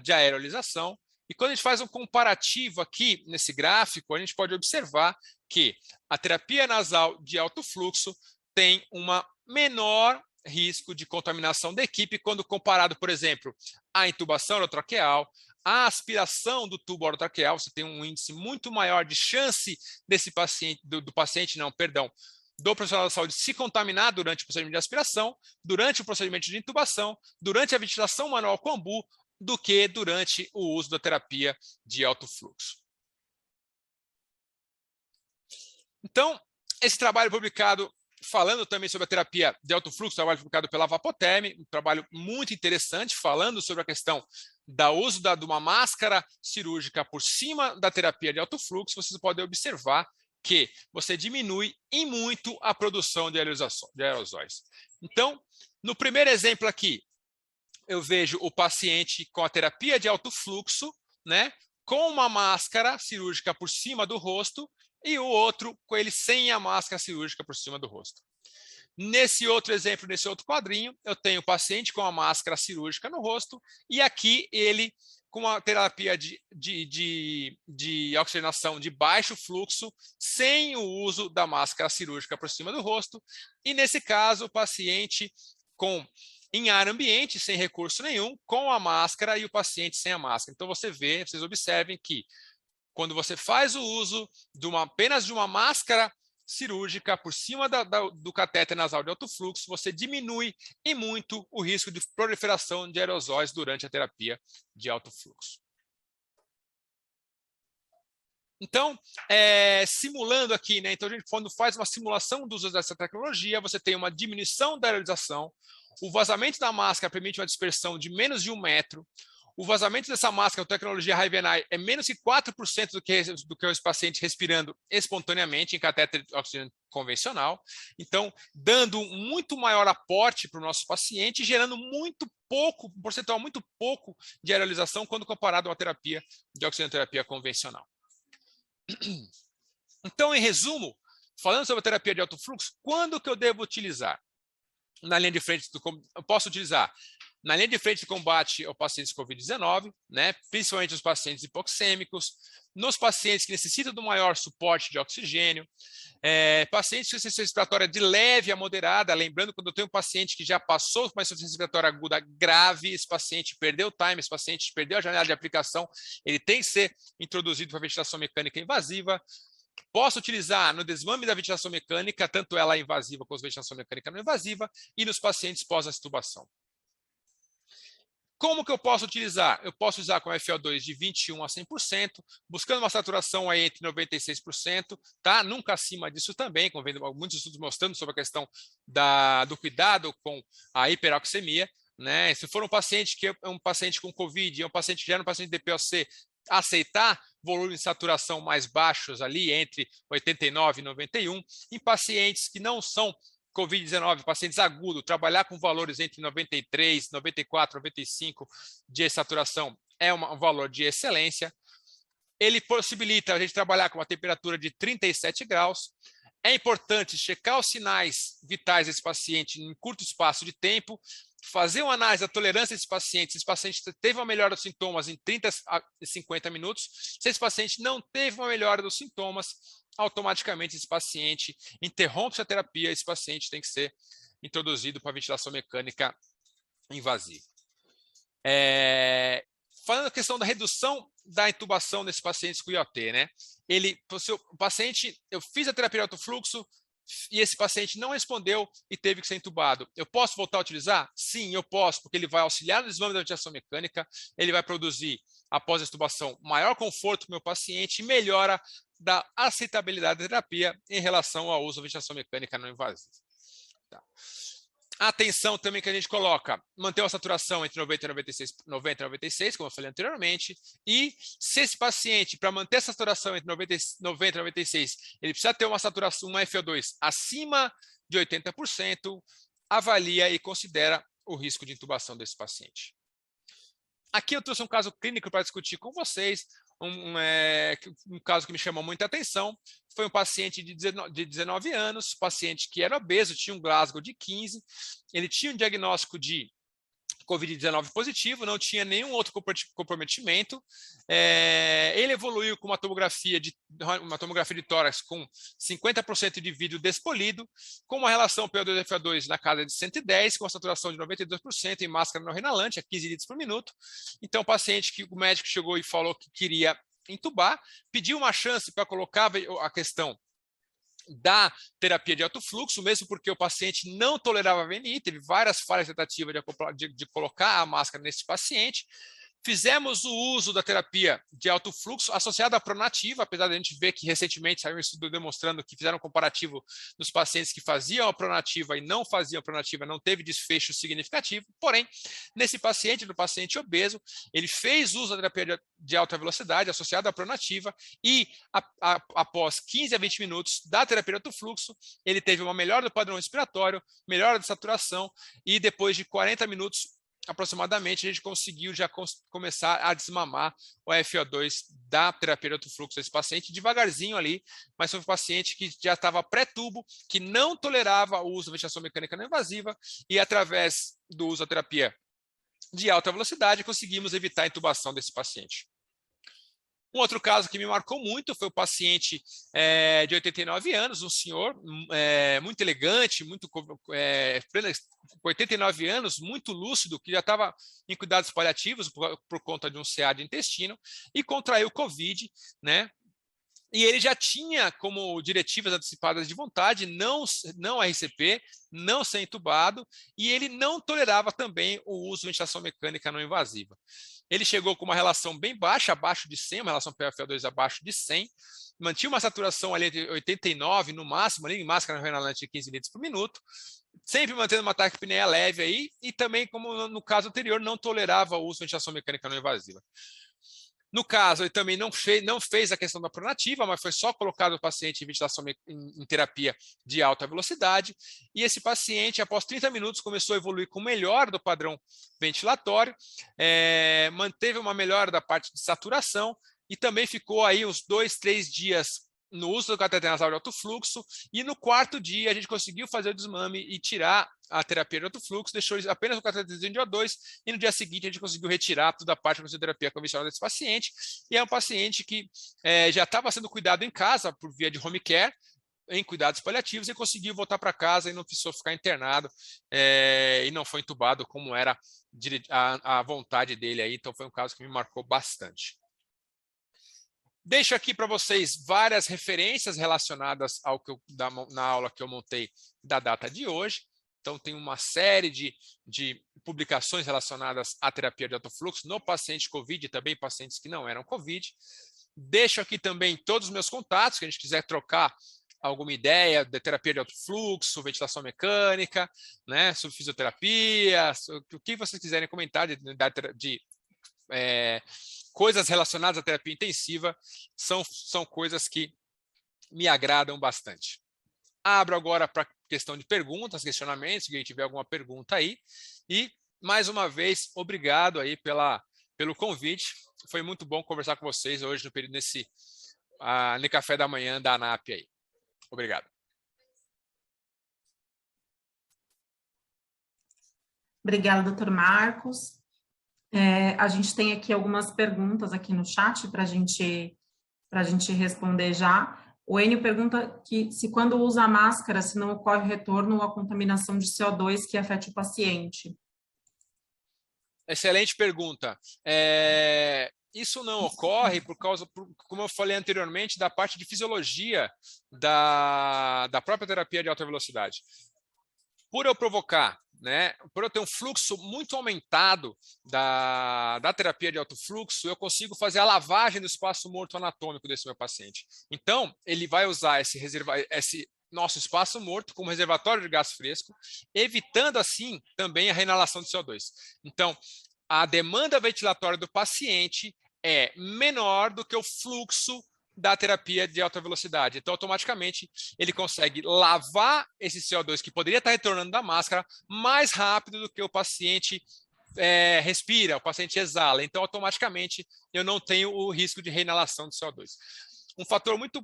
de aerolização. E quando a gente faz um comparativo aqui nesse gráfico, a gente pode observar que a terapia nasal de alto fluxo tem uma menor risco de contaminação da equipe quando comparado, por exemplo, à intubação orotraqueal, a aspiração do tubo orotraqueal. Você tem um índice muito maior de chance desse paciente, do profissional da saúde se contaminar durante o procedimento de aspiração, durante o procedimento de intubação, durante a ventilação manual com AMBU, do que durante o uso da terapia de alto fluxo. Então, esse trabalho publicado falando também sobre a terapia de alto fluxo, trabalho publicado pela Vapotherm, um trabalho muito interessante, falando sobre a questão do uso de uma máscara cirúrgica por cima da terapia de alto fluxo. Vocês podem observar que você diminui em muito a produção de aerosóis. Então, no primeiro exemplo aqui, eu vejo o paciente com a terapia de alto fluxo, né, com uma máscara cirúrgica por cima do rosto, e o outro com ele sem a máscara cirúrgica por cima do rosto. Nesse outro exemplo, nesse outro quadrinho, eu tenho o paciente com a máscara cirúrgica no rosto, e aqui ele com a terapia de oxigenação de baixo fluxo, sem o uso da máscara cirúrgica por cima do rosto, e nesse caso o paciente em ar ambiente, sem recurso nenhum, com a máscara e o paciente sem a máscara. Então vocês observem que quando você faz o uso apenas de uma máscara cirúrgica por cima do catéter nasal de alto fluxo, você diminui em muito o risco de proliferação de aerosóis durante a terapia de alto fluxo. Então, simulando aqui, né? Então, a gente, quando faz uma simulação do uso dessa tecnologia, você tem uma diminuição da aerolização, o vazamento da máscara permite uma dispersão de menos de 1 metro, o vazamento dessa máscara, a tecnologia Hivenai, é menos que 4% do que os pacientes respirando espontaneamente em catéter de oxigênio convencional. Então, dando um muito maior aporte para o nosso paciente, gerando muito pouco, um percentual muito pouco de aerolização quando comparado a uma terapia de oxigenoterapia convencional. Então, em resumo, falando sobre a terapia de alto fluxo, quando que eu devo utilizar? Na linha de frente, eu posso utilizar na linha de frente de combate ao paciente COVID-19, né, principalmente os pacientes hipoxêmicos, nos pacientes que necessitam do maior suporte de oxigênio, pacientes com insuficiência respiratória de leve a moderada, lembrando quando eu tenho um paciente que já passou por uma insuficiência respiratória aguda grave, esse paciente perdeu o time, esse paciente perdeu a janela de aplicação, ele tem que ser introduzido para ventilação mecânica invasiva. Posso utilizar no desmame da ventilação mecânica, tanto ela invasiva quanto a ventilação mecânica não invasiva, e nos pacientes pós-extubação. Como que eu posso utilizar? Eu posso usar com FO2 de 21% a 100%, buscando uma saturação aí entre 96%, tá? Nunca acima disso também, como vendo muitos estudos mostrando sobre a questão do cuidado com a hiperoxemia, né? Se for um paciente que é um paciente com COVID, é um paciente que já é um paciente de DPOC, aceitar volumes de saturação mais baixos ali, entre 89 e 91, em pacientes que não são COVID-19, pacientes agudos, trabalhar com valores entre 93, 94, 95 de saturação é um valor de excelência. Ele possibilita a gente trabalhar com uma temperatura de 37 graus. É importante checar os sinais vitais desse paciente em curto espaço de tempo, fazer uma análise da tolerância desse paciente. Se esse paciente teve uma melhora dos sintomas em 30 a 50 minutos, se esse paciente não teve uma melhora dos sintomas, automaticamente esse paciente interrompe a terapia, esse paciente tem que ser introduzido para ventilação mecânica invasiva. Falando da questão da redução da intubação desses pacientes com IOT, né? O paciente, eu fiz a terapia de alto fluxo e esse paciente não respondeu e teve que ser intubado. Eu posso voltar a utilizar? Sim, eu posso, porque ele vai auxiliar no desmame da ventilação mecânica, ele vai produzir, após a intubação, maior conforto para o meu paciente e melhora da aceitabilidade da terapia em relação ao uso da ventilação mecânica não invasiva. Tá. A atenção também que a gente coloca, manter uma saturação entre 90 e 96, como eu falei anteriormente, e se esse paciente, para manter essa saturação entre 90 e 96, ele precisa ter uma saturação, uma FO2 acima de 80%, avalia e considera o risco de intubação desse paciente. Aqui eu trouxe um caso clínico para discutir com vocês, um caso que me chamou muita atenção, foi um paciente de 19 anos, paciente que era obeso, tinha um Glasgow de 15, ele tinha um diagnóstico de COVID-19 positivo, não tinha nenhum outro comprometimento, ele evoluiu com uma tomografia de tórax com 50% de vidro despolido, com uma relação PO2-FO2 na casa de 110, com a saturação de 92% em máscara não renalante, a 15 litros por minuto. Então, o paciente que o médico chegou e falou que queria intubar, pediu uma chance para colocar a questão da terapia de alto fluxo, mesmo porque o paciente não tolerava a VNI, teve várias falhas tentativas de colocar a máscara nesse paciente. Fizemos o uso da terapia de alto fluxo associada à pronativa, apesar de a gente ver que recentemente saiu um estudo demonstrando que fizeram um comparativo nos pacientes que faziam a pronativa e não faziam a pronativa, não teve desfecho significativo. Porém, nesse paciente, no paciente obeso, ele fez uso da terapia de alta velocidade associada à pronativa e após 15 a 20 minutos da terapia de alto fluxo, ele teve uma melhora do padrão respiratório, melhora da saturação e depois de 40 minutos aproximadamente, a gente conseguiu já começar a desmamar o FO2 da terapia de alto fluxo desse paciente, devagarzinho ali, mas foi um paciente que já estava pré-tubo, que não tolerava o uso da ventilação mecânica não invasiva, e através do uso da terapia de alta velocidade, conseguimos evitar a intubação desse paciente. Um outro caso que me marcou muito foi o paciente de 89 anos, um senhor muito elegante, com 89 anos, muito lúcido, que já estava em cuidados paliativos por conta de um CA de intestino e contraiu Covid, né? E ele já tinha como diretivas antecipadas de vontade não RCP, não ser entubado, e ele não tolerava também o uso de ventilação mecânica não invasiva. Ele chegou com uma relação bem baixa, abaixo de 100, uma relação PFO2 abaixo de 100, mantinha uma saturação ali de 89 no máximo, ali em máscara renalante de 15 litros por minuto, sempre mantendo uma taquipneia leve aí, e também, como no caso anterior, não tolerava o uso de ventilação mecânica não invasiva. No caso, ele também não fez a questão da pronativa, mas foi só colocado o paciente em ventilação em terapia de alta velocidade, e esse paciente, após 30 minutos, começou a evoluir com melhora do padrão ventilatório, manteve uma melhora da parte de saturação, e também ficou aí uns 2, 3 dias no uso do cateter nasal de alto fluxo, e no quarto dia a gente conseguiu fazer o desmame e tirar a terapia de alto fluxo, deixou apenas o cateterzinho de O2, e no dia seguinte a gente conseguiu retirar toda a parte da fisioterapia convencional desse paciente, e é um paciente que já estava sendo cuidado em casa por via de home care, em cuidados paliativos, e conseguiu voltar para casa e não precisou ficar internado e não foi entubado como era a vontade dele aí, então foi um caso que me marcou bastante. Deixo aqui para vocês várias referências relacionadas ao que na aula que eu montei da data de hoje. Então, tem uma série de publicações relacionadas à terapia de alto fluxo no paciente COVID e também pacientes que não eram COVID. Deixo aqui também todos os meus contatos, que a gente quiser trocar alguma ideia de terapia de alto fluxo, ventilação mecânica, né, sobre fisioterapia, o que vocês quiserem comentar de coisas relacionadas à terapia intensiva, são coisas que me agradam bastante. Abro agora para questão de perguntas, questionamentos, se alguém tiver alguma pergunta aí. E, mais uma vez, obrigado aí pelo convite. Foi muito bom conversar com vocês hoje no café da manhã da ANAP aí. Obrigado. Obrigada, doutor Marcos. A gente tem aqui algumas perguntas aqui no chat para a gente responder já. O Enio pergunta se quando usa a máscara, se não ocorre retorno ou a contaminação de CO2 que afete o paciente. Excelente pergunta. Isso não ocorre por causa, como eu falei anteriormente, da parte de fisiologia da própria terapia de alta velocidade. Por eu provocar, né, por eu ter um fluxo muito aumentado da terapia de alto fluxo, eu consigo fazer a lavagem do espaço morto anatômico desse meu paciente. Então, ele vai usar esse nosso espaço morto como reservatório de gás fresco, evitando assim também a reinalação de CO2. Então, a demanda ventilatória do paciente é menor do que o fluxo da terapia de alta velocidade. Então, automaticamente, ele consegue lavar esse CO2 que poderia estar retornando da máscara mais rápido do que o paciente respira, o paciente exala. Então, automaticamente, eu não tenho o risco de reinalação de CO2. Um fator muito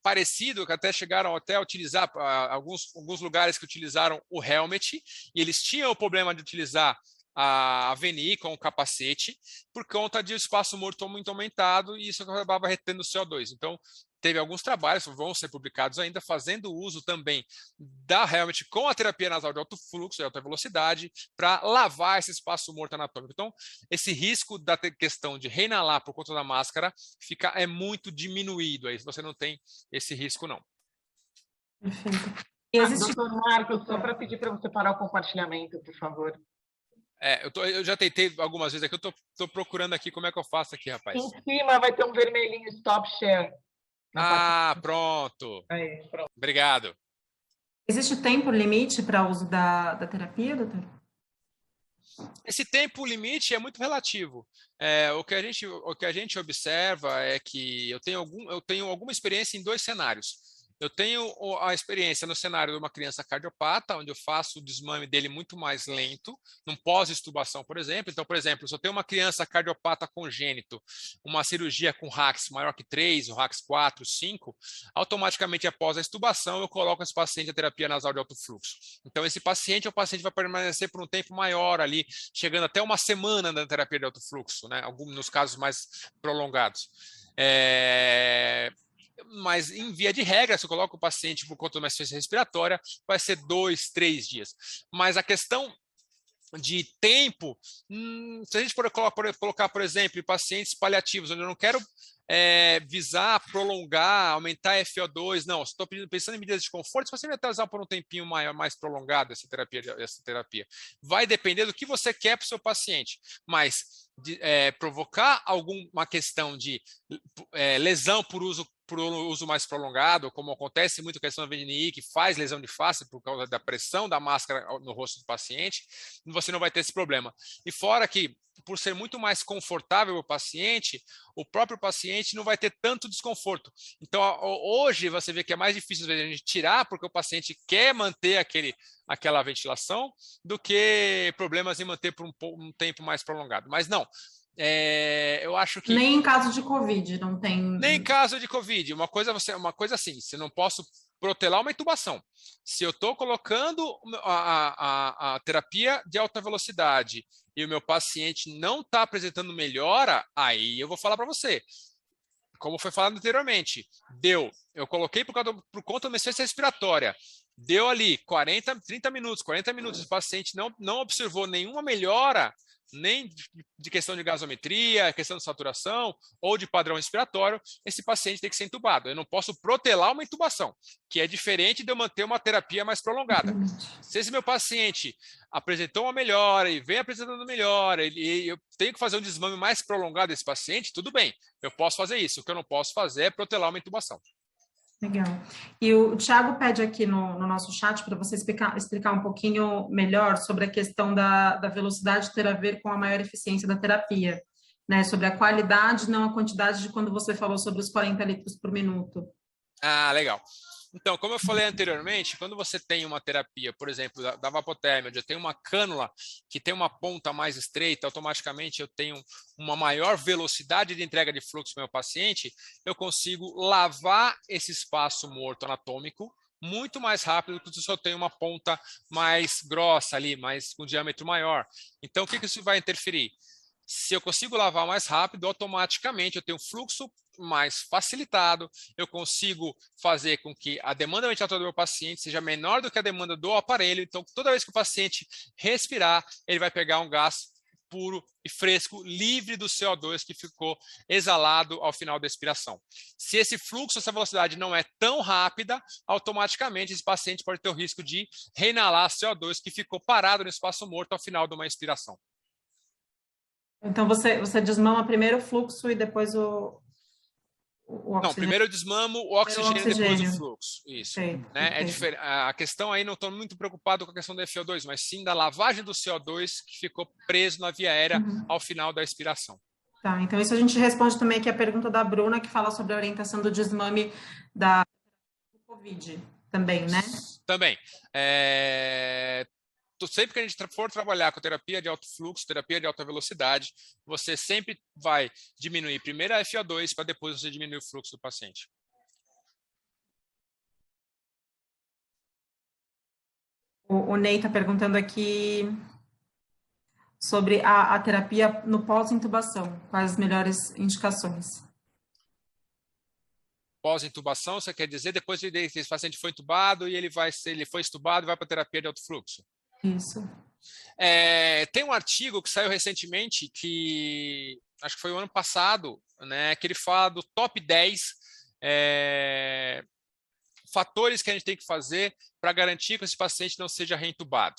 parecido, que até chegaram a utilizar, alguns lugares que utilizaram o helmet, e eles tinham o problema de utilizar a VNI com o capacete, por conta de espaço morto muito aumentado, e isso acabava retendo o CO2. Então, teve alguns trabalhos, vão ser publicados ainda, fazendo uso também da helmet com a terapia nasal de alto fluxo, de alta velocidade, para lavar esse espaço morto anatômico. Então, esse risco da questão de reinalar por conta da máscara é muito diminuído. Aí você não tem esse risco, não. Perfeito. Doutor Marcos, só para pedir para você parar o compartilhamento, por favor. Eu já tentei algumas vezes aqui, eu tô procurando aqui como é que eu faço aqui, rapaz. Em cima vai ter um vermelhinho Stop Share. Pronto. Aí, pronto. Obrigado. Existe tempo limite para uso da terapia, doutor? Esse tempo limite é muito relativo. O que a gente observa é que eu tenho alguma experiência em 2 cenários. Eu tenho a experiência no cenário de uma criança cardiopata, onde eu faço o desmame dele muito mais lento, num pós-extubação, por exemplo. Então, por exemplo, se eu tenho uma criança cardiopata congênito, uma cirurgia com RAX maior que 3, o RAX 4, 5, automaticamente após a extubação eu coloco esse paciente na terapia nasal de alto fluxo. Então, esse paciente vai permanecer por um tempo maior ali, chegando até uma semana na terapia de alto fluxo, né? Alguns nos casos mais prolongados. Mas, em via de regra, se eu coloco o paciente por conta de uma insuficiência respiratória, vai ser 2, 3 dias. Mas a questão de tempo, se a gente for colocar, por exemplo, em pacientes paliativos, onde eu não quero visar, prolongar, aumentar a FO2, não, estou pensando em medidas de conforto, você vai usar por um tempinho maior, mais prolongado essa terapia. Vai depender do que você quer para o seu paciente, mas provocar alguma questão de lesão por uso mais prolongado, como acontece muito com a questão da VNI, que faz lesão de face por causa da pressão da máscara no rosto do paciente, você não vai ter esse problema. E fora que, por ser muito mais confortável o paciente, o próprio paciente não vai ter tanto desconforto. Então, hoje, você vê que é mais difícil às vezes, a gente tirar, porque o paciente quer manter aquela ventilação, do que problemas em manter por um tempo mais prolongado. Mas não, eu acho que... Nem em caso de Covid, não tem... Nem em caso de Covid. Uma coisa assim, se eu não posso protelar uma intubação. Se eu estou colocando a terapia de alta velocidade e o meu paciente não está apresentando melhora, aí eu vou falar para você. Como foi falado anteriormente, eu coloquei por conta de uma insuficiência respiratória, deu ali 30 minutos, 40 minutos, o paciente não observou nenhuma melhora, nem de questão de gasometria, questão de saturação ou de padrão respiratório, esse paciente tem que ser intubado. Eu não posso protelar uma intubação, que é diferente de eu manter uma terapia mais prolongada. Se esse meu paciente apresentou uma melhora e vem apresentando melhora, e eu tenho que fazer um desmame mais prolongado desse paciente, tudo bem, eu posso fazer isso. O que eu não posso fazer é protelar uma intubação. Legal. E o Thiago pede aqui no nosso chat para você explicar um pouquinho melhor sobre a questão da velocidade ter a ver com a maior eficiência da terapia, né? Sobre a qualidade, não a quantidade de quando você falou sobre os 40 litros por minuto. Ah, legal. Então, como eu falei anteriormente, quando você tem uma terapia, por exemplo, da vapotérmia, onde eu tenho uma cânula que tem uma ponta mais estreita, automaticamente eu tenho uma maior velocidade de entrega de fluxo para o meu paciente, eu consigo lavar esse espaço morto anatômico muito mais rápido do que se eu tenho uma ponta mais grossa ali, com diâmetro maior. Então, o que isso vai interferir? Se eu consigo lavar mais rápido, automaticamente eu tenho fluxo mais facilitado, eu consigo fazer com que a demanda ventilatória do meu paciente seja menor do que a demanda do aparelho. Então, toda vez que o paciente respirar, ele vai pegar um gás puro e fresco, livre do CO2 que ficou exalado ao final da expiração. Se esse fluxo, essa velocidade não é tão rápida, automaticamente esse paciente pode ter o risco de reinalar CO2 que ficou parado no espaço morto ao final de uma expiração. Então, você desmama primeiro o fluxo e depois o oxigênio? Não, primeiro eu desmamo o oxigênio, depois o fluxo. Isso. Perfeito, né? perfeito. É diferente. A questão aí, não estou muito preocupado com a questão do FO2, mas sim da lavagem do CO2 que ficou preso na via aérea ao final da expiração. Tá, então isso a gente responde também aqui a pergunta da Bruna, que fala sobre a orientação do desmame da Covid também, né? Também. Sempre que a gente for trabalhar com terapia de alto fluxo, terapia de alta velocidade, você sempre vai diminuir primeiro a FO2 para depois você diminuir o fluxo do paciente. O Ney está perguntando aqui sobre a terapia no pós-intubação, quais as melhores indicações? Pós-intubação, você quer dizer depois que esse paciente foi intubado e ele foi intubado e vai para a terapia de alto fluxo? Isso. Tem um artigo que saiu recentemente, que acho que foi o ano passado, né, que ele fala do top 10 fatores que a gente tem que fazer para garantir que esse paciente não seja reintubado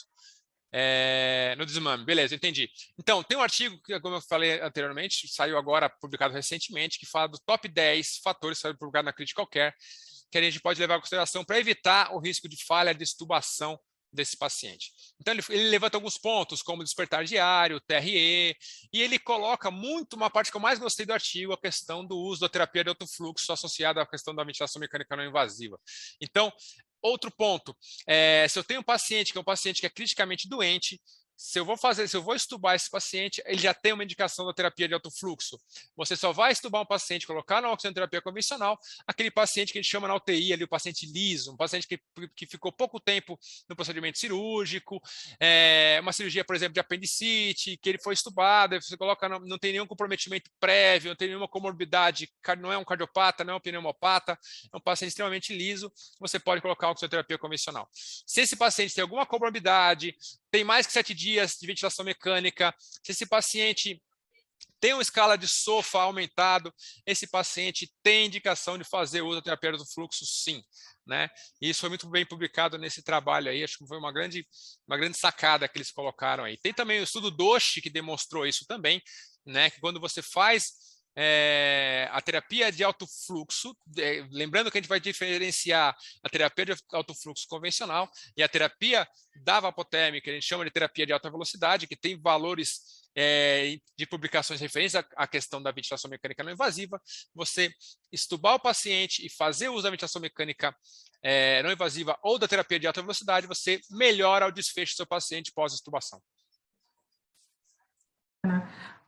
no desmame. Beleza, entendi. Então, tem um artigo, que, como eu falei anteriormente, saiu agora, publicado recentemente, que fala do top 10 fatores, saiu publicado na Critical Care, que a gente pode levar em consideração para evitar o risco de falha de extubação desse paciente. Então, ele levanta alguns pontos, como despertar diário, TRE, e ele coloca muito, uma parte que eu mais gostei do artigo, a questão do uso da terapia de alto fluxo associada à questão da ventilação mecânica não invasiva. Então, outro ponto, se eu tenho um paciente que é criticamente doente, se eu vou estubar esse paciente, ele já tem uma indicação da terapia de alto fluxo. Você só vai estubar um paciente, colocar na oxigenoterapia convencional, aquele paciente que a gente chama na UTI, ali, o paciente liso, um paciente que ficou pouco tempo no procedimento cirúrgico, uma cirurgia, por exemplo, de apendicite, que ele foi estubado, você coloca, não tem nenhum comprometimento prévio, não tem nenhuma comorbidade, não é um cardiopata, não é um pneumopata, é um paciente extremamente liso, você pode colocar a oxigenoterapia convencional. Se esse paciente tem alguma comorbidade, tem mais que 7 dias de ventilação mecânica, se esse paciente tem uma escala de SOFA aumentado, esse paciente tem indicação de fazer uso da terapia do fluxo, sim. Né? E isso foi muito bem publicado nesse trabalho aí, acho que foi uma grande sacada que eles colocaram aí. Tem também o estudo Doshi que demonstrou isso também, né? Que quando você faz a terapia de alto fluxo, lembrando que a gente vai diferenciar a terapia de alto fluxo convencional e a terapia da vapotérmica, que a gente chama de terapia de alta velocidade, que tem valores de publicações referentes à questão da ventilação mecânica não invasiva, você estubar o paciente e fazer uso da ventilação mecânica não invasiva ou da terapia de alta velocidade, você melhora o desfecho do seu paciente pós-extubação.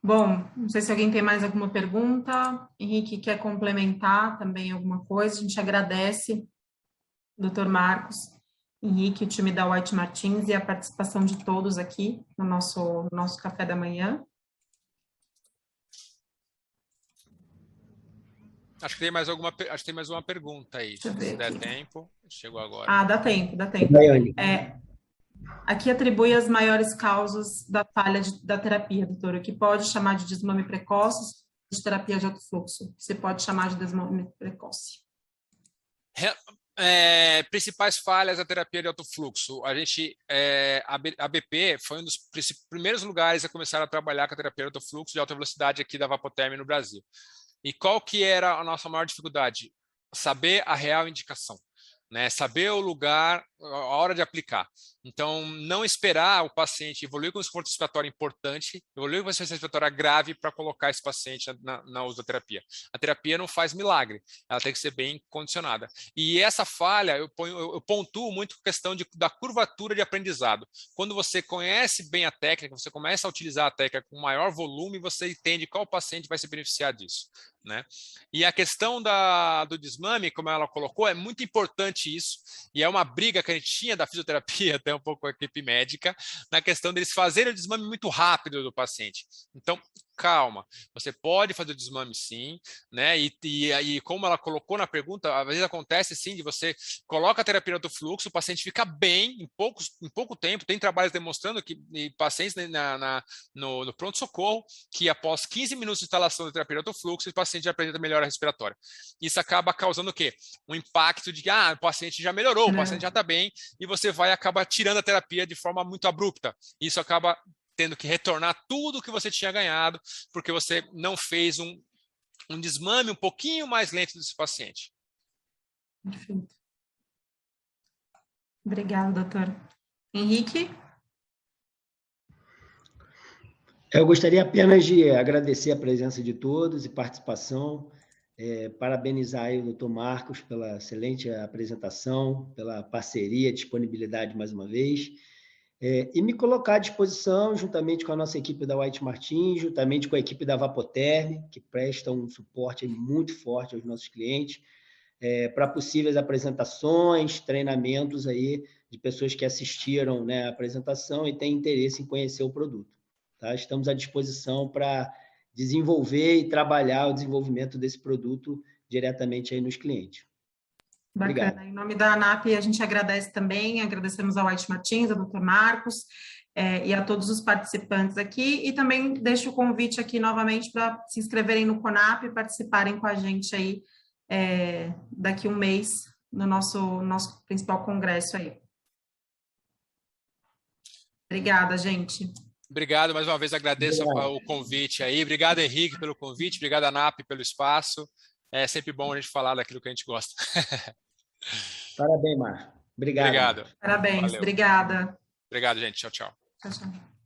Bom, não sei se alguém tem mais alguma pergunta. Henrique, quer complementar também alguma coisa? A gente agradece, Dr. Marcos, Henrique, o time da White Martins e a participação de todos aqui no nosso café da manhã. Acho que tem mais uma pergunta aí, se der tempo. Chegou agora. Ah, dá tempo. Aqui atribui as maiores causas da falha da terapia, doutora, o que pode chamar de desmame precoce, de terapia de alto fluxo, que você pode chamar de desmame precoce. Principais falhas da terapia de alto fluxo. A BP foi um dos primeiros lugares a começar a trabalhar com a terapia de alto fluxo de alta velocidade aqui da Vapotherm no Brasil. E qual que era a nossa maior dificuldade? Saber a real indicação. Né, saber o lugar, a hora de aplicar. Então, não esperar o paciente evoluir com um esforço respiratório importante, evoluir com uma insuficiência respiratória grave para colocar esse paciente na uso da terapia. A terapia não faz milagre, ela tem que ser bem condicionada. E essa falha, eu pontuo muito com a questão da curvatura de aprendizado. Quando você conhece bem a técnica, você começa a utilizar a técnica com maior volume, você entende qual paciente vai se beneficiar disso. Né? E a questão do desmame, como ela colocou, é muito importante isso, e é uma briga que a gente tinha da fisioterapia, até um pouco com a equipe médica, na questão deles fazerem o desmame muito rápido do paciente. Então, calma, você pode fazer o desmame sim, né? E como ela colocou na pergunta, às vezes acontece sim, de você coloca a terapia de alto fluxo, o paciente fica bem em pouco tempo, tem trabalhos demonstrando que pacientes no pronto-socorro, que após 15 minutos de instalação da terapia de alto fluxo, o paciente já apresenta melhora respiratória. Isso acaba causando o quê? Um impacto de que o paciente já melhorou, o paciente já está bem, e você acaba tirando a terapia de forma muito abrupta. Isso acaba tendo que retornar tudo que você tinha ganhado, porque você não fez um desmame um pouquinho mais lento desse paciente. Perfeito. Obrigada, doutor. Henrique? Eu gostaria apenas de agradecer a presença de todos e participação, parabenizar aí o doutor Marcos pela excelente apresentação, pela parceria, disponibilidade mais uma vez, e me colocar à disposição, juntamente com a nossa equipe da White Martins, juntamente com a equipe da Vapotherm, que presta um suporte muito forte aos nossos clientes, para possíveis apresentações, treinamentos aí de pessoas que assistiram, né, a apresentação e têm interesse em conhecer o produto. Tá? Estamos à disposição para desenvolver e trabalhar o desenvolvimento desse produto diretamente aí nos clientes. Bacana. Obrigado. Em nome da ANAP, a gente agradece também, agradecemos ao White Martins, ao Dr. Marcos e a todos os participantes aqui, e também deixo o convite aqui novamente para se inscreverem no CONAP e participarem com a gente aí daqui um mês no nosso principal congresso aí. Obrigada, gente. Obrigado, mais uma vez agradeço o convite aí. Obrigado, Henrique, pelo convite. Obrigado, ANAP, pelo espaço. É sempre bom a gente falar daquilo que a gente gosta. Parabéns, Marcos. Obrigado. Obrigado. Parabéns, Valeu. obrigada. Obrigado, gente. Tchau, tchau. Tchau, tchau.